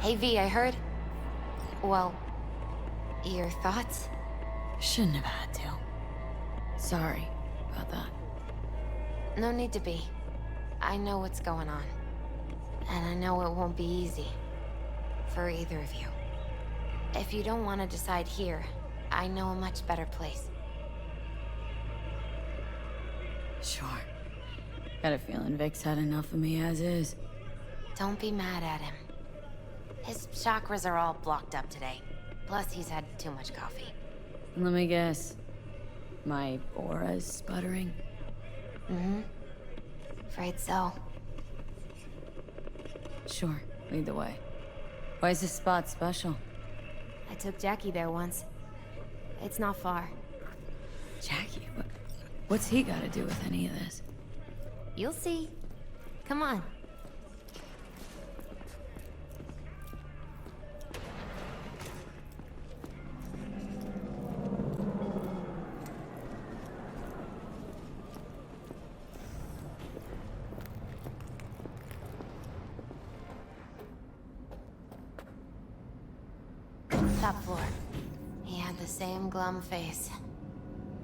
Hey V, I heard... Well, your thoughts? Shouldn't have had to. Sorry about that. No need to be. I know what's going on. And I know it won't be easy. For either of you. If you don't want to decide here, I know a much better place. Sure. Got a feeling Vic's had enough of me as is. Don't be mad at him. His chakras are all blocked up today. Plus, he's had too much coffee. Let me guess. My aura's sputtering? Mm-hmm. Afraid so. Sure, lead the way. Why is this spot special? I took Jackie there once. It's not far. Jackie? What's he got to do with any of this? You'll see. Come on. Top floor. He had the same glum face.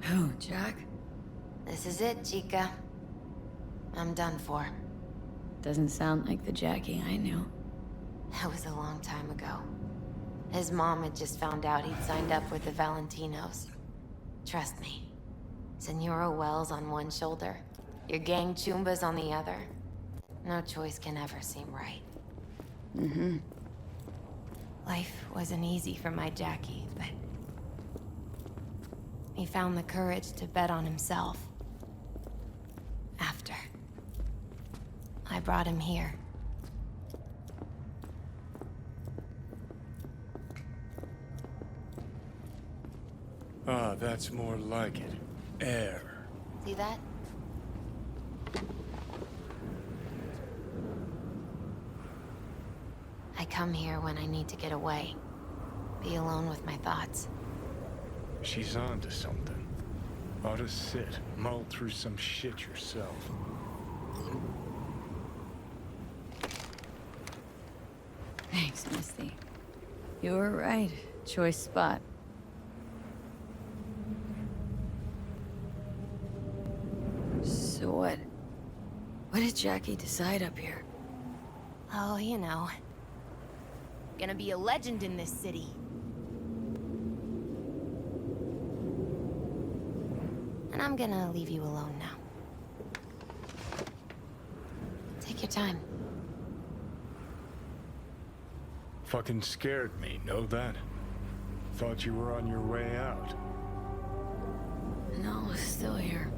Who, Jack? This is it, Chica. I'm done for. Doesn't sound like the Jackie I knew. That was a long time ago. His mom had just found out he'd signed up with the Valentinos. Trust me. Senora Wells on one shoulder, your gang Chumbas on the other. No choice can ever seem right. Mm-hmm. Life wasn't easy for my Jackie, but... he found the courage to bet on himself. After. I brought him here. Ah, that's more like it. Air. See that? I come here when I need to get away. Be alone with my thoughts. She's on to something. Ought to sit, mull through some shit yourself. Thanks, Misty. You were right. Choice spot. So what? What did Jackie decide up here? Oh, you know. Gonna be a legend in this city. And I'm gonna leave you alone now. Take your time. Fucking scared me, know that? Thought you were on your way out. No, still here.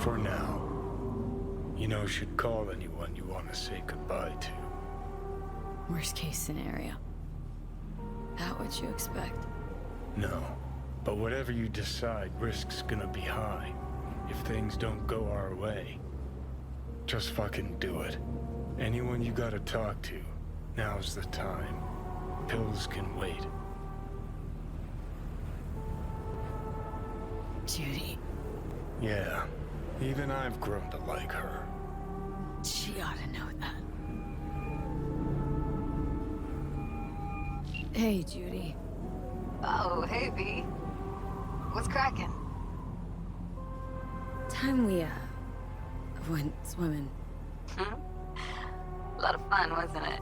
For now. You know, should call anyone you want to say goodbye to. Worst case scenario. Not what you expect. No. But whatever you decide, risk's gonna be high. If things don't go our way. Just fucking do it. Anyone you gotta talk to, now's the time. Pills can wait. Judy. Yeah. Even I've grown to like her. She ought to know that. Hey, Judy. Oh, hey, V. What's cracking? Time we, went swimming. A lot of fun, wasn't it?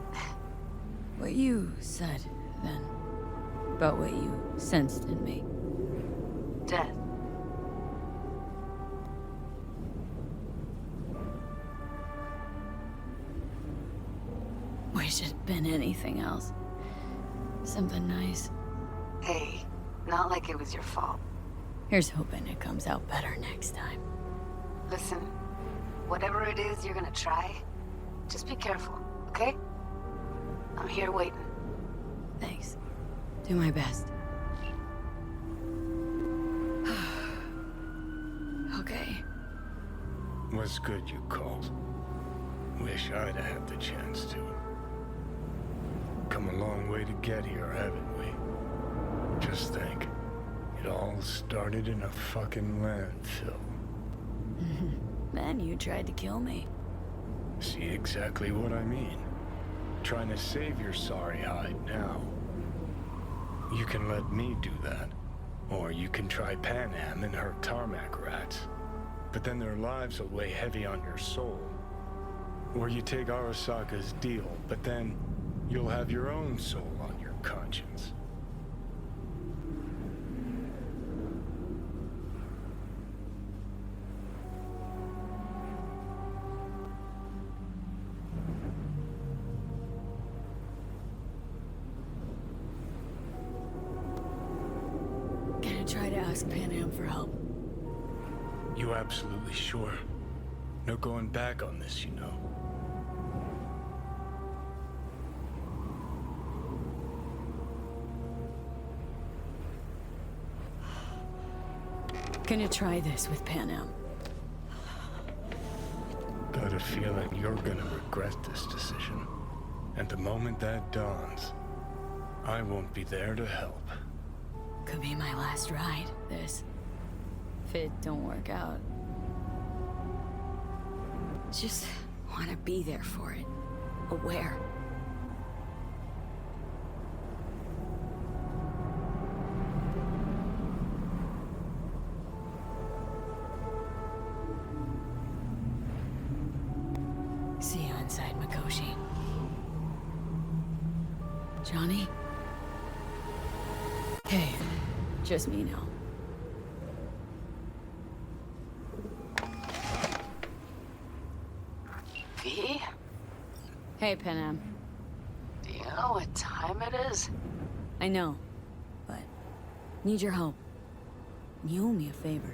What you said, then. About what you sensed in me. Death. Wish it'd been anything else. Something nice. Hey, not like it was your fault. Here's hoping it comes out better next time. Listen, whatever it is you're gonna try, just be careful, okay? I'm here waiting. Thanks. Do my best. Okay. Was good you called. Wish I'd have had the chance to. Come a long way to get here, haven't we? Just think. It all started in a fucking landfill. Then you tried to kill me. See exactly what I mean? trying to save your sorry hide now. You can let me do that. Or you can try Pan Am and her tarmac rats. But then their lives will weigh heavy on your soul. Or you take Arasaka's deal, but then you'll have your own soul on your conscience. Try to ask Pan Am for help. You absolutely sure? No going back on this, you know. Can you try this with Pan Am? Got a feeling you're gonna regret this decision. And the moment that dawns, I won't be there to help. Could be my last ride, this. If it don't work out. Just want to be there for it. Aware. See you inside, Mikoshi. Johnny? Hey, just me now. V? Hey, Pan Am. Do you know what time it is? I know, but need your help. You owe me a favor.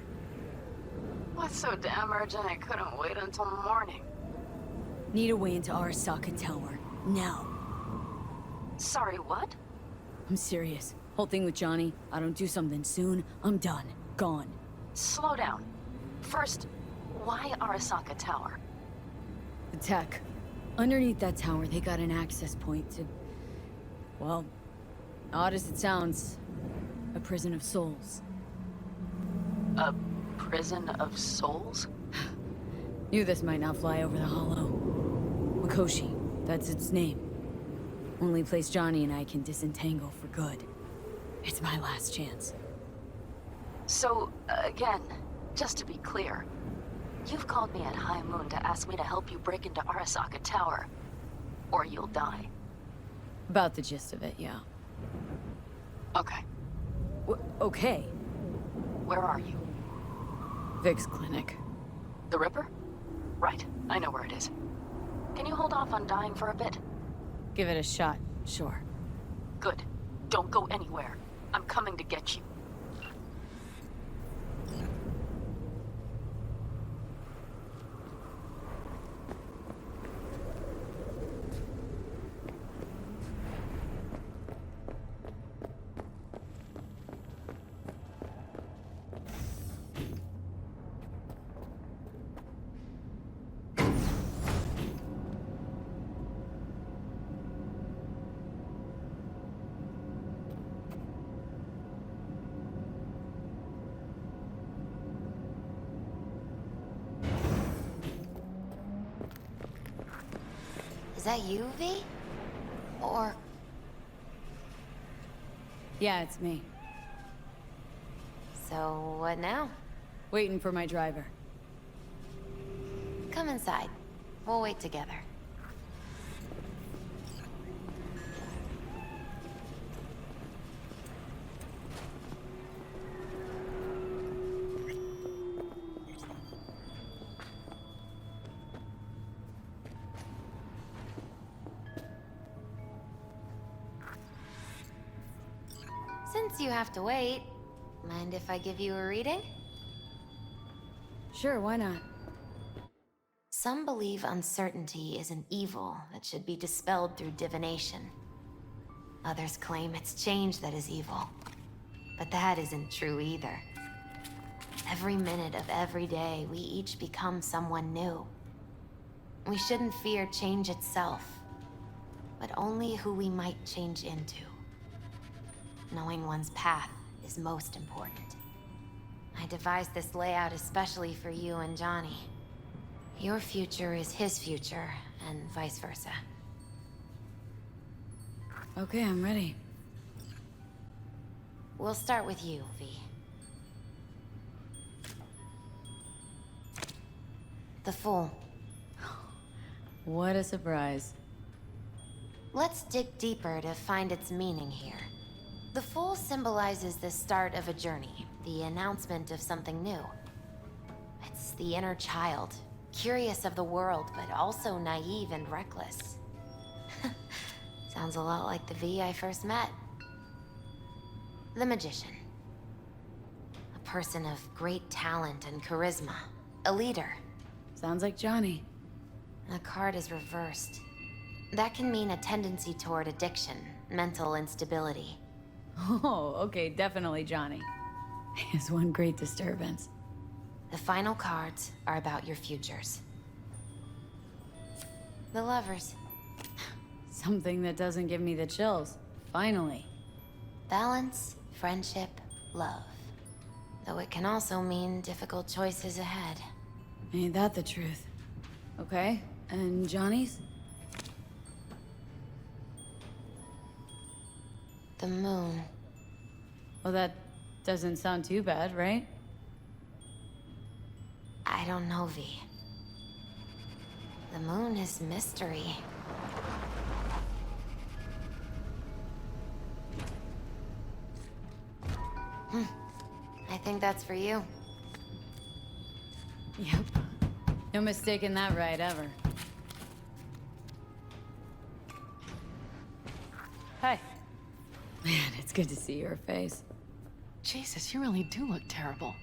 What's so damn urgent I couldn't wait until morning? Need a way into Arasaka Tower. Now. Sorry, what? I'm serious. Whole thing with Johnny, I don't do something soon, I'm done. Gone. Slow down. First, why Arasaka Tower? The tech. Underneath that tower, they got an access point to... Well, odd as it sounds, a prison of souls. A prison of souls? Knew this might not fly over the hollow. Mikoshi, that's its name. Only place Johnny and I can disentangle for good. It's my last chance. So, again, just to be clear, you've called me at High Moon to ask me to help you break into Arasaka Tower, or you'll die. About the gist of it, yeah. Okay, Okay. where are you? Vic's clinic. The Ripper? Right, I know where it is. Can you hold off on dying for a bit? Give it a shot, sure. Good. Don't go anywhere. I'm coming to get you. Is that you, V? Or... Yeah, it's me. So, what now? Waiting for my driver. Come inside. We'll wait together. Since you have to wait, mind if I give you a reading? Sure, why not? Some believe uncertainty is an evil that should be dispelled through divination. Others claim it's change that is evil. But that isn't true either. Every minute of every day, we each become someone new. We shouldn't fear change itself, but only who we might change into. Knowing one's path is most important. I devised this layout especially for you and Johnny. Your future is his future, and vice versa. Okay, I'm ready. We'll start with you, V. The Fool. What a surprise. Let's dig deeper to find its meaning here. The Fool symbolizes the start of a journey, the announcement of something new. It's the inner child, curious of the world, but also naive and reckless. Sounds a lot like the V I first met. The Magician. A person of great talent and charisma. A leader. Sounds like Johnny. The card is reversed. That can mean a tendency toward addiction, mental instability. Oh, okay, definitely Johnny. He has one great disturbance. The final cards are about your futures. The Lovers. Something that doesn't give me the chills. Finally. Balance, friendship, love. Though it can also mean difficult choices ahead. Ain't that the truth? Okay, and Johnny's? The Moon. Well, that doesn't sound too bad, right? I don't know, V. The Moon is mystery. I think that's for you. Yep. No mistaking that right, ever. Hey. Man, it's good to see your face. Jesus, you really do look terrible.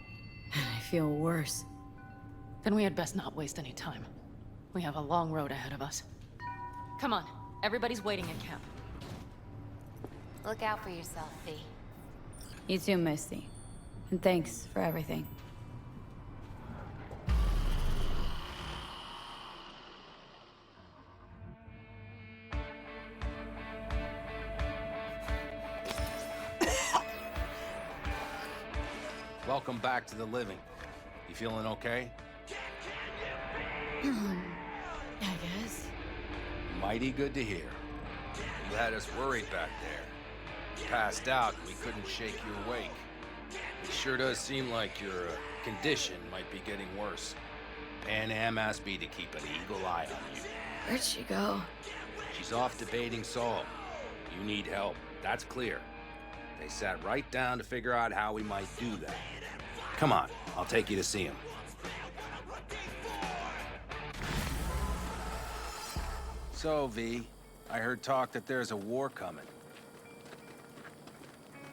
I feel worse. Then we had best not waste any time. We have a long road ahead of us. Come on, everybody's waiting at camp. Look out for yourself, V. You too, Misty. And thanks for everything. Welcome back to the living. You feeling okay? I guess. Mighty good to hear. You had us worried back there. You passed out and we couldn't shake you awake. It sure does seem like your condition might be getting worse. Pan Am asked me to keep an eagle eye on you. Where'd she go? She's off debating Saul. You need help, that's clear. They sat right down to figure out how we might do that. Come on, I'll take you to see him. So, V, I heard talk that there's a war coming.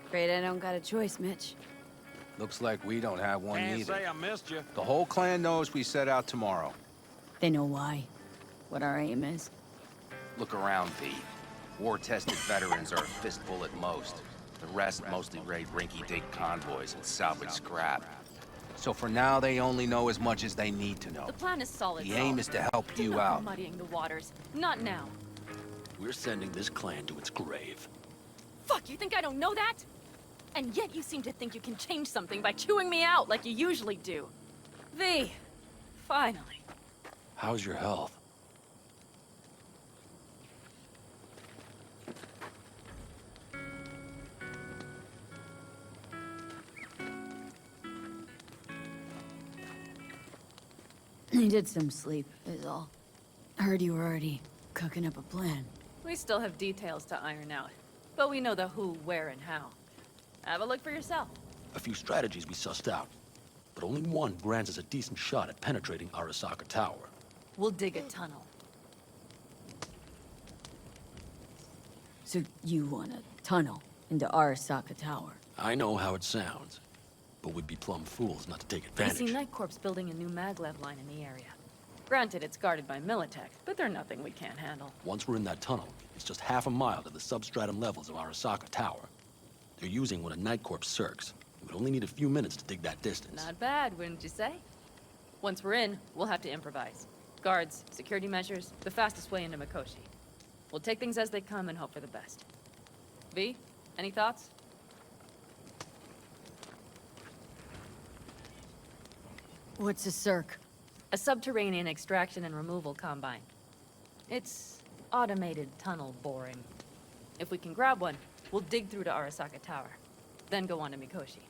Afraid I don't got a choice, Mitch. Looks like we don't have one Can't either. say I missed you. The whole clan knows we set out tomorrow. They know why. What our aim is. Look around, V. War-tested veterans are a fistful at most. The rest mostly raid rinky-dink convoys and salvage scrap. So for now, they only know as much as they need to know. The plan is solid. The aim is to help Do you not out. be muddying the waters. Not now. We're sending this clan to its grave. Fuck, you think I don't know that? And yet you seem to think you can change something by chewing me out like you usually do. V, finally. How's your health? Needed some sleep, is all. Heard you were already cooking up a plan. We still have details to iron out, but we know the who, where, and how. Have a look for yourself. A few strategies we sussed out, but only one grants us a decent shot at penetrating Arasaka Tower. We'll dig a tunnel. So you want a tunnel into Arasaka Tower? I know how it sounds, but we'd be plumb fools not to take I advantage. see Night Corps building a new maglev line in the area. Granted, it's guarded by Militech, but they're nothing we can't handle. Once we're in that tunnel, it's just half a mile to the substratum levels of Arasaka Tower. They're using one of Night Corps circs. We'd only need a few minutes to dig that distance. Not bad, wouldn't you say? Once we're in, we'll have to improvise. Guards, security measures, the fastest way into Mikoshi. We'll take things as they come and hope for the best. V, any thoughts? What's a circ? A subterranean extraction and removal combine. It's automated tunnel boring. If we can grab one, we'll dig through to Arasaka Tower, then go on to Mikoshi.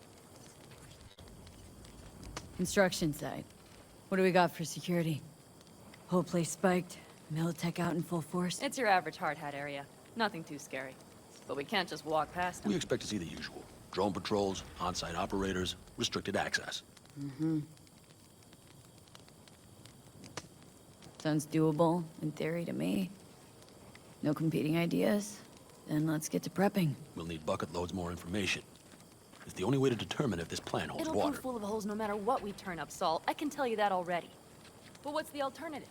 Construction site. What do we got for security? Whole place spiked, Militech out in full force. It's your average hard hat area. Nothing too scary. But we can't just walk past them. We expect to see the usual. Drone patrols, on-site operators, restricted access. Sounds doable, in theory to me. No competing ideas? Then let's get to prepping. We'll need bucket loads more information. It's the only way to determine if this plan holds It'll water. prove full of holes no matter what we turn up, Saul. I can tell you that already. But what's the alternative?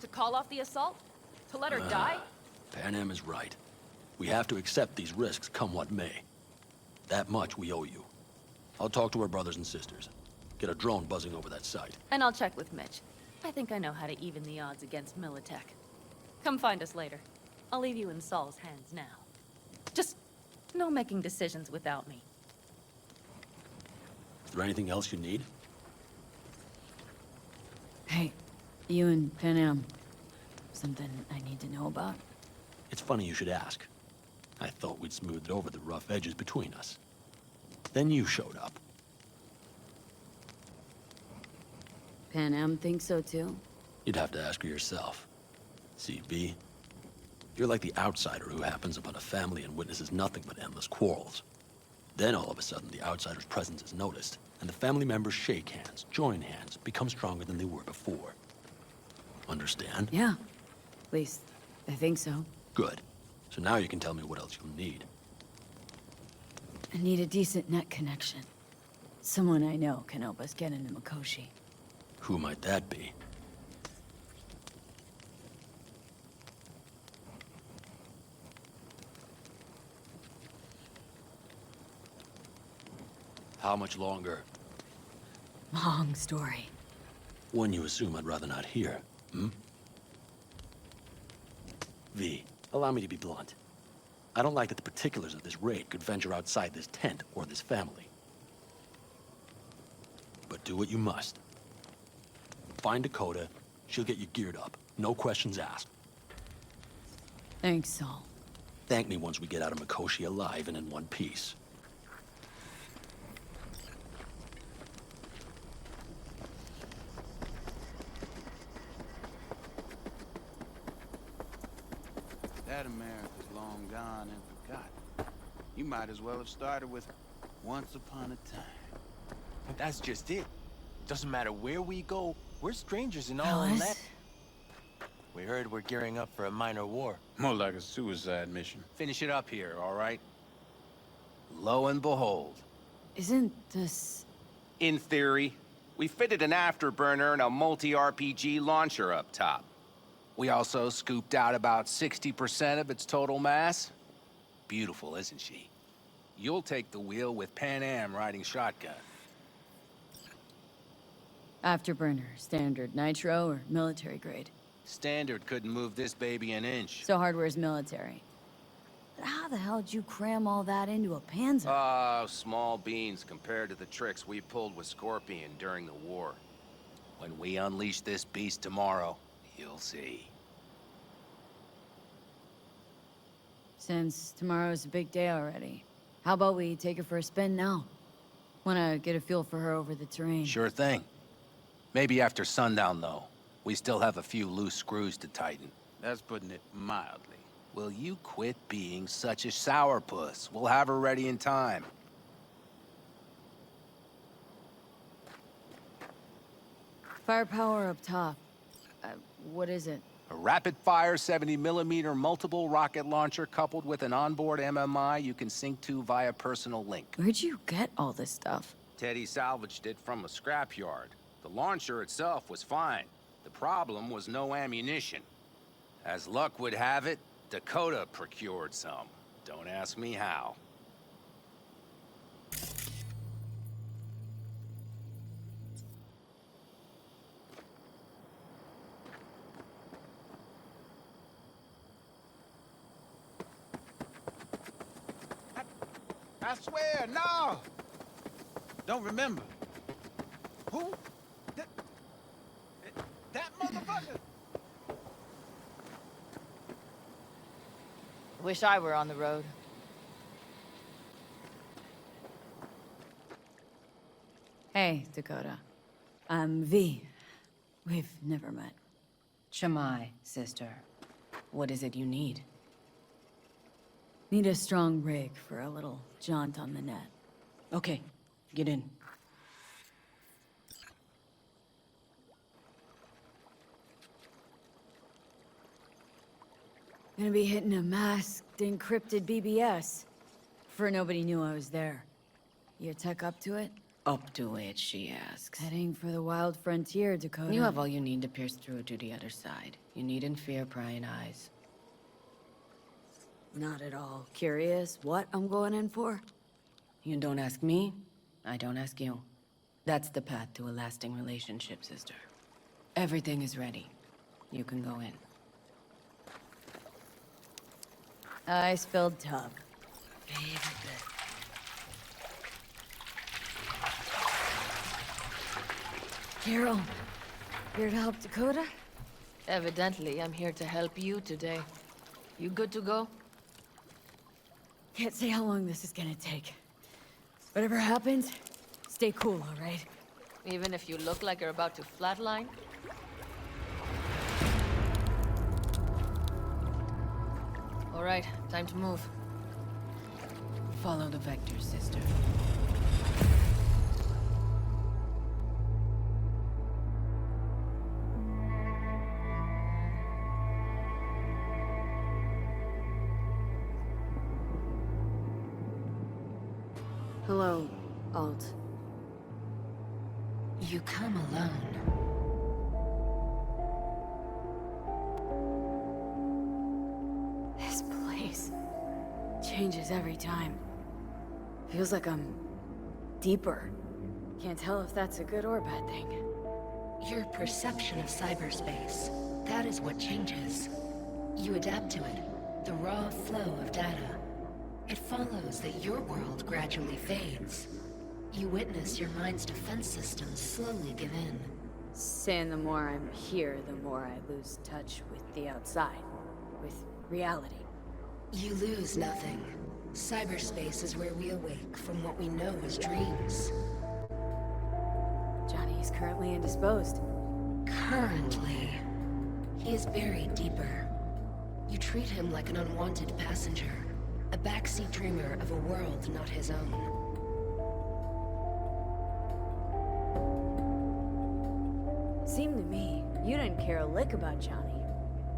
To call off the assault? To let her die? Pan Am is right. We have to accept these risks come what may. That much we owe you. I'll talk to our brothers and sisters. Get a drone buzzing over that site. And I'll check with Mitch. I think I know how to even the odds against Militech. Come find us later. I'll leave you in Saul's hands now. Just no making decisions without me. Is there anything else you need? Hey, you and Pan Am. Something I need to know about? It's funny you should ask. I thought we'd smoothed over the rough edges between us. Then you showed up. Pan Am thinks so too? You'd have to ask her yourself. See, V, you're like the outsider who happens upon a family and witnesses nothing but endless quarrels. Then all of a sudden, the outsider's presence is noticed, and the family members shake hands, join hands, become stronger than they were before. Understand? Yeah. At least, I think so. Good. So now you can tell me what else you'll need. I need a decent net connection. Someone I know can help us get into Mikoshi. Who might that be? How much longer? Long story. One you assume I'd rather not hear, hmm? V, allow me to be blunt. I don't like that the particulars of this raid could venture outside this tent or this family. But do what you must. Find Dakota, she'll get you geared up. No questions asked. Thanks, Saul. Thank me once we get out of Mikoshi alive and in one piece. That America's long gone and forgotten. You might as well have started with once upon a time. But that's just it. Doesn't matter where we go, we're strangers in all Alice? that. We heard we're gearing up for a minor war. More like a suicide mission. Finish it up here, all right? Lo and behold. Isn't this... In theory, we fitted an afterburner and a multi-RPG launcher up top. We also scooped out about 60% of its total mass. Beautiful, isn't she? You'll take the wheel with Pan Am riding shotgun. Afterburner, standard, nitro, or military grade? Standard couldn't move this baby an inch. So hardware's military. But how the hell did you cram all that into a Panzer? Oh, small beans compared to the tricks we pulled with Scorpion during the war. When we unleash this beast tomorrow, you'll see. Since tomorrow's a big day already, how about we take her for a spin now? Wanna get a feel for her over the terrain. Sure thing. Maybe after sundown, though. We still have a few loose screws to tighten. That's putting it mildly. Will you quit being such a sourpuss? We'll have her ready in time. Firepower up top. What is it? A rapid-fire 70mm multiple rocket launcher coupled with an onboard MMI you can sync to via personal link. Where'd you get all this stuff? Teddy salvaged it from a scrapyard. The launcher itself was fine. The problem was no ammunition. As luck would have it, Dakota procured some. Don't ask me how. I swear, no! Don't remember. Who? That motherfucker! Wish I were on the road. Hey, Dakota. I'm V. We've never met. Shamai, sister. What is it you need? Need a strong rig for a little jaunt on the net. Okay, get in. Gonna be hitting a masked, encrypted BBS. For nobody knew I was there. You tech up to it? Up to it, she asks. Heading for the wild frontier, Dakota. You have all you need to pierce through to the other side. You needn't fear prying eyes. Not at all. Curious what I'm going in for? You don't ask me, I don't ask you. That's the path to a lasting relationship, sister. Everything is ready. You can go in. Ice-filled tub. Favorite bit. Carol, here to help Dakota? Evidently, I'm here to help you today. You good to go? Can't say how long this is gonna take. Whatever happens, stay cool, all right? Even if you look like you're about to flatline? All right, time to move. Follow the vector, sister. Hello, Alt. You come alone. This place changes every time. Feels like I'm deeper. Can't tell if that's a good or bad thing. Your perception of cyberspace, that is what changes. You adapt to it, the raw flow of data. It follows that your world gradually fades. You witness your mind's defense systems slowly give in. Saying the more I'm here, the more I lose touch with the outside. With reality. You lose nothing. Cyberspace is where we awake from what we know as dreams. Johnny is currently indisposed. Currently. He is buried deeper. You treat him like an unwanted passenger. A backseat dreamer of a world not his own. Seemed to me, you didn't care a lick about Johnny.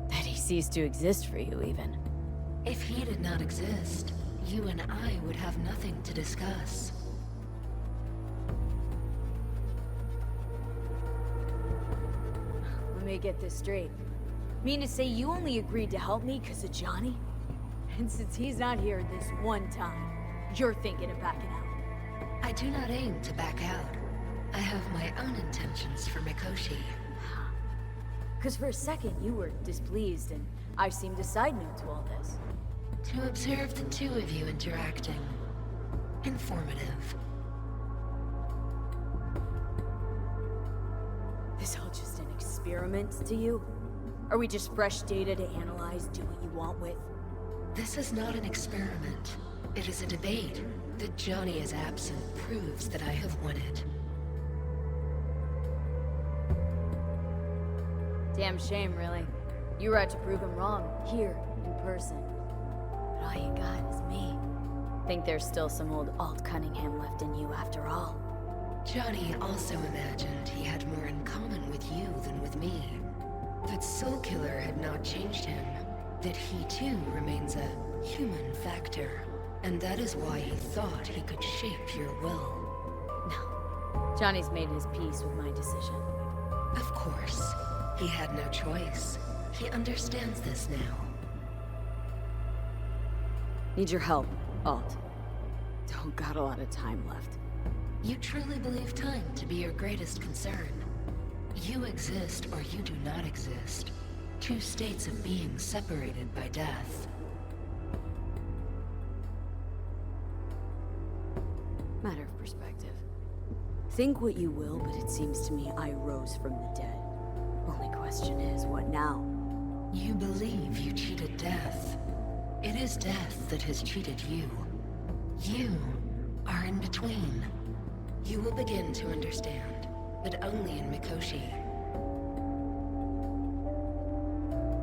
That he ceased to exist for you, even. If he did not exist, you and I would have nothing to discuss. Let me get this straight. Mean to say you only agreed to help me because of Johnny? And since he's not here this one time, you're thinking of backing out. I do not aim to back out. I have my own intentions for Mikoshi. Because for a second you were displeased, and I seemed a side note to all this. To observe the two of you interacting. Informative. This all just an experiment to you? Are we just fresh data to analyze, do what you want with? This is not an experiment. It is a debate. That Johnny is absent proves that I have won it. Damn shame, really. You were out to prove him wrong, here, in person. But all you got is me. Think there's still some old Alt Cunningham left in you after all. Johnny also imagined he had more in common with you than with me. That Soulkiller had not changed him. That he too remains a human factor. And that is why he thought he could shape your will. No. Johnny's made his peace with my decision. Of course. He had no choice. He understands this now. Need your help, Alt. Don't got a lot of time left. You truly believe time to be your greatest concern. You exist or you do not exist. Two states of being separated by death. Matter of perspective. Think what you will, but it seems to me I rose from the dead. Only question is, what now? You believe you cheated death. It is death that has cheated you. You are in between. You will begin to understand, but only in Mikoshi.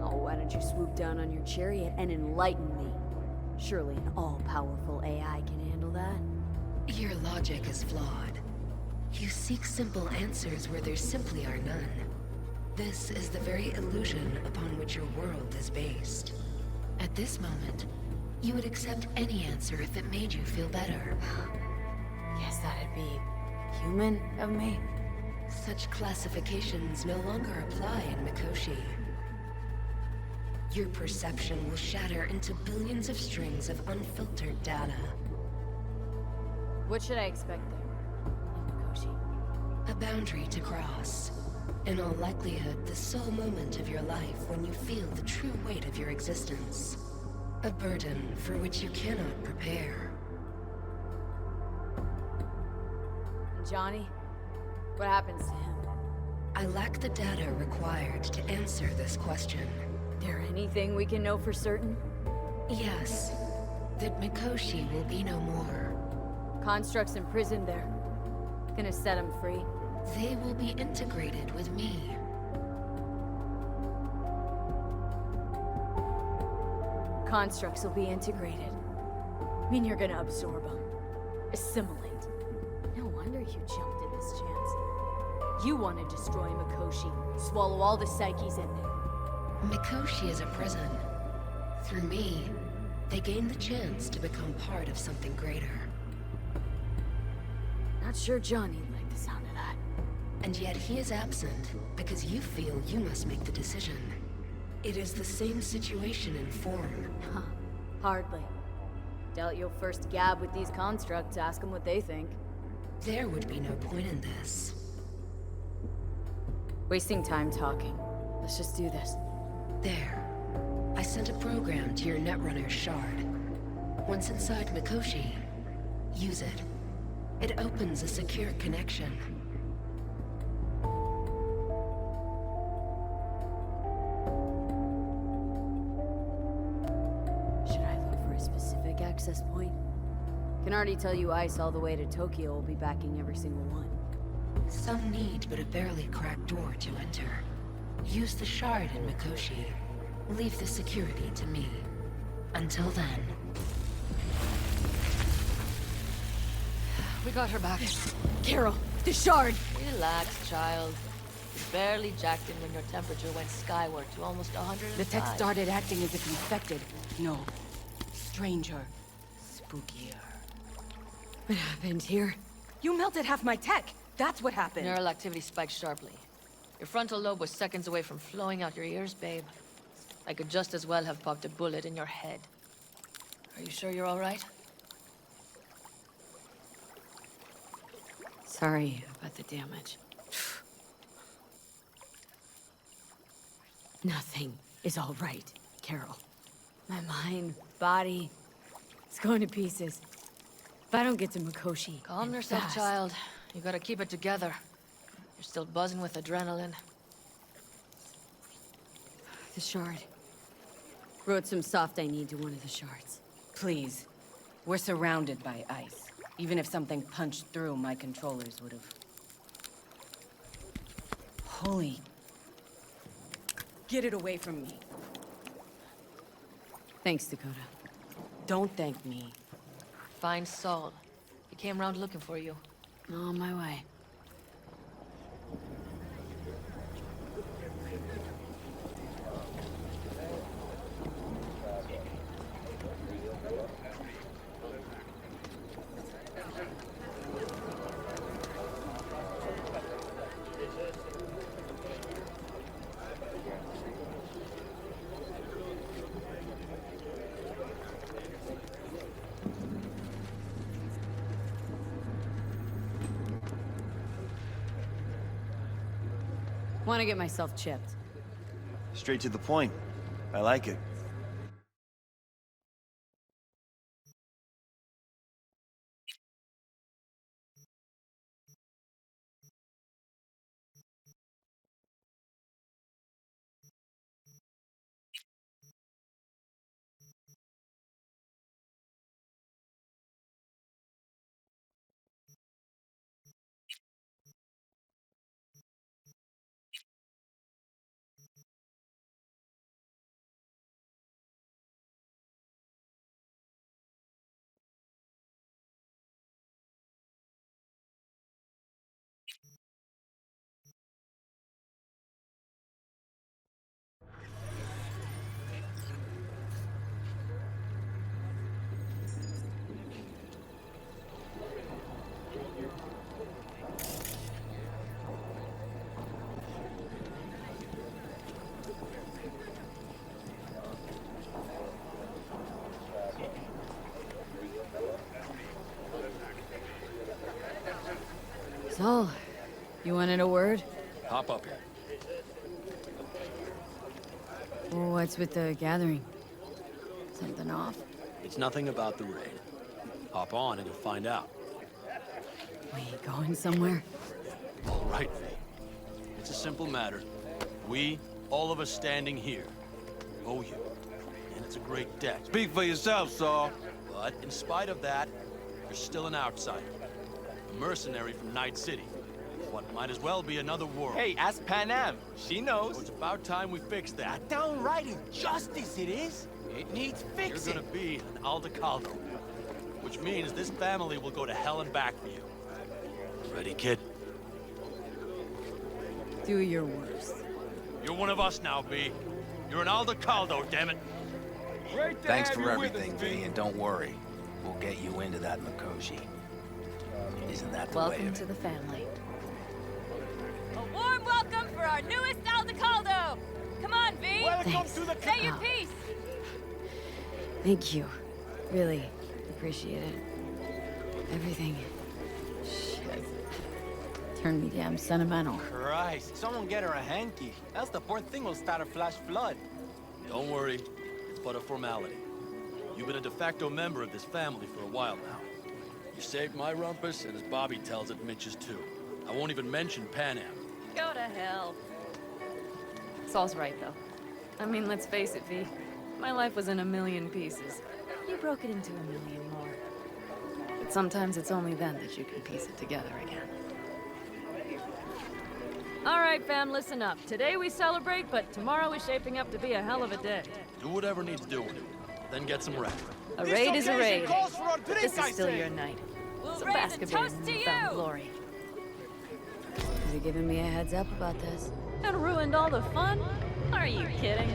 Oh, why don't you swoop down on your chariot and enlighten me? Surely an all-powerful AI can handle that. Your logic is flawed. You seek simple answers where there simply are none. This is the very illusion upon which your world is based. At this moment, you would accept any answer if it made you feel better. Guess that'd be human of me. Such classifications no longer apply in Mikoshi. Your perception will shatter into billions of strings of unfiltered data. What should I expect there, in Mikoshi? A boundary to cross. In all likelihood, the sole moment of your life when you feel the true weight of your existence. A burden for which you cannot prepare. And Johnny? What happens to him? I lack the data required to answer this question. There anything we can know for certain? Yes. That Mikoshi will be no more. Constructs imprisoned there. Gonna set him free. They will be integrated with me. Constructs will be integrated. Mean you're gonna absorb them. Assimilate. No wonder you jumped at this chance. You want to destroy Mikoshi. Swallow all the psyches in there. Mikoshi is a prison. Through me, they gain the chance to become part of something greater. Not sure Johnny'd like the sound of that. And yet he is absent because you feel you must make the decision. It is the same situation in form. Huh. Hardly. Doubt you'll first gab with these constructs, ask them what they think. There would be no point in this. Wasting time talking. Let's just do this. There. I sent a program to your Netrunner shard. Once inside Mikoshi, use it. It opens a secure connection. Should I look for a specific access point? Can already tell you Ice all the way to Tokyo will be backing every single one. Some need but a barely cracked door to enter. Use the shard in Mikoshi. Leave the security to me. Until then. We got her back. Carol, the shard! Relax, child. You barely jacked in when your temperature went skyward to almost 105. The tech started acting as if infected. No. Stranger. Spookier. What happened here? You melted half my tech! That's what happened! Neural activity spiked sharply. Your frontal lobe was seconds away from flowing out your ears, babe. I could just as well have popped a bullet in your head. Are you sure you're all right? Sorry about the damage. Nothing is all right, Carol. My mind, body, it's going to pieces. If I don't get to Mikoshi, Calm yourself, fast. child. You gotta keep it together. You're still buzzing with adrenaline. The shard. Wrote some soft I need to one of the shards. Please. We're surrounded by ice. Even if something punched through, my controllers would have... Holy... Get it away from me. Thanks, Dakota. Don't thank me. Find Saul. He came round looking for you. On my way. Want to get myself chipped. Straight to the point. I like it. So, you wanted a word? Hop up here. What's with the gathering? Something off? It's nothing about the raid. Hop on and you'll find out. We going somewhere? All right, V. It's a simple matter. We, all of us standing here, owe you. And it's a great debt. Speak for yourself, Saul. But in spite of that, you're still an outsider. A mercenary from Night City. What might as well be another world. Hey, ask Panam. She knows. So it's about time we fix that. Downright injustice it is. It needs fixing. You're gonna be an Aldecaldo. Which means this family will go to hell and back for you. Ready, kid? Do your worst. You're one of us now, B. You're an Aldecaldo, damn it. Thanks for everything, V, and don't worry. We'll get you into that Mikoshi. Isn't that the way Welcome of to it? the family. A warm welcome for our newest Aldecaldo! Come on, V! Welcome to the Say your piece! Thank you. Really appreciate it. Everything. Shit. Turned me damn sentimental. Christ, someone get her a hanky. Else the poor thing will start a flash flood. Don't worry. It's but a formality. You've been a de facto member of this family for a while now. You saved my rumpus, and as Bobby tells it, Mitch's too. I won't even mention Panam. Go to hell. Saul's right, though. I mean, let's face it, V. My life was in a million pieces. You broke it into a million more. But sometimes it's only then that you can piece it together again. All right, fam, listen up. Today we celebrate, but tomorrow is shaping up to be a hell of a day. Do whatever needs doing. Then get some rest. A raid is a raid. But this is still your night. So bask a bit in newfound glory. Could have given me a heads up about this. And ruined all the fun? Are you kidding?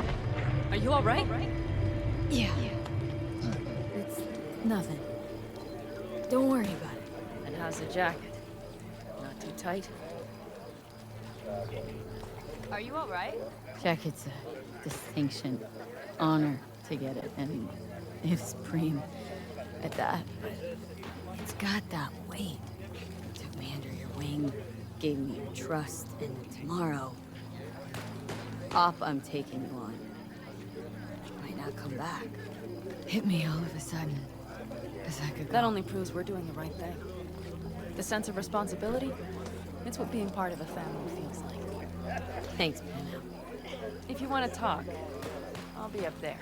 Are you all right? Yeah. It's nothing. Don't worry about it. And how's the jacket? Not too tight? Are you all right? Jacket's a distinction. Honor to get it, and it's preem at that. But it's got that weight. Took me under your wing, gave me your trust, and tomorrow, off I'm taking you on. Might not come back. Hit me all of a sudden. As I could go. That only proves we're doing the right thing. The sense of responsibility, it's what being part of a family feels like. Thanks, Panam. If you want to talk, I'll be up there.